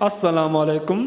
अस्सलाम वालेकुम।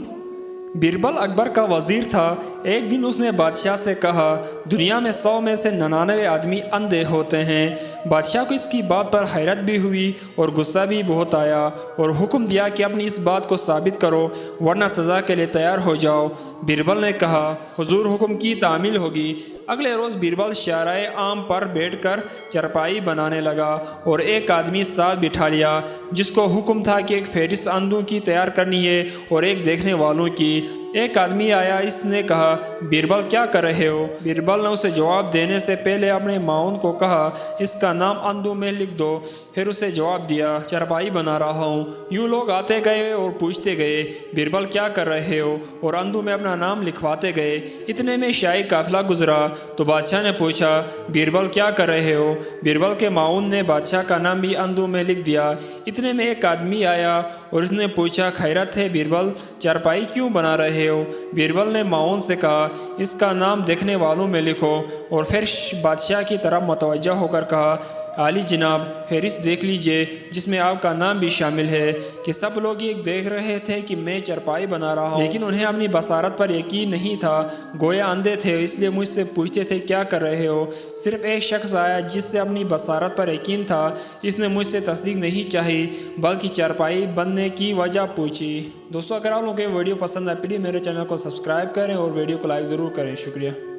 बिरबल अकबर का वज़ीर था। एक दिन उसने बादशाह से कहा, दुनिया में 100 में से 99 आदमी अंधे होते हैं। बादशाह को इसकी बात पर हैरत भी हुई और गुस्सा भी बहुत आया और हुक्म दिया कि अपनी इस बात को साबित करो वरना सज़ा के लिए तैयार हो जाओ। बिरबल ने कहा, हुजूर हुक्म की तामील होगी। अगले रोज़ बिरबल शाराए आम पर बैठकर चरपाई बनाने लगा और एक आदमी साथ बिठा लिया जिसको हुक्म था कि एक फहरिस्त अंधों की तैयार करनी है और एक देखने वालों की। एक आदमी आया, इसने कहा, बिरबल क्या कर रहे हो? बिरबल ने उसे जवाब देने से पहले अपने माउन को कहा, इसका नाम अंधों में लिख दो। फिर उसे जवाब दिया, चरपाई बना रहा हूँ। यूँ लोग आते गए और पूछते गए, बिरबल क्या कर रहे हो? और अंधों में अपना नाम लिखवाते गए। इतने में शाही काफिला गुजरा तो बादशाह ने पूछा, बिरबल क्या कर रहे हो? बिरबल के माउन ने बादशाह का नाम भी अंधों में लिख दिया। इतने में एक आदमी आया और उसने पूछा, खैरत है बिरबल, चरपाई क्यों बना रहे हो? बिरबल ने माउन से कहा, इसका नाम देखने वालों में लिखो। और फिर बादशाह की तरफ मुतवज्जह होकर कहा, आली जनाब, फहरिस्त देख लीजिए जिसमें आपका नाम भी शामिल है। कि सब लोग ये देख रहे थे कि मैं चरपाई बना रहा हूँ, लेकिन उन्हें अपनी बसारत पर यकीन नहीं था। गोया अंधे थे, इसलिए मुझसे पूछते थे क्या कर रहे हो। सिर्फ एक शख्स आया जिससे अपनी बसारत पर यकीन था। इसने मुझसे तस्दीक नहीं चाही बल्कि चरपाई बनने की वजह पूछी। दोस्तों, अगर आप लोगों को वीडियो पसंद आए प्लीज़ मेरे चैनल को सब्सक्राइब करें और वीडियो को लाइक ज़रूर करें। शुक्रिया।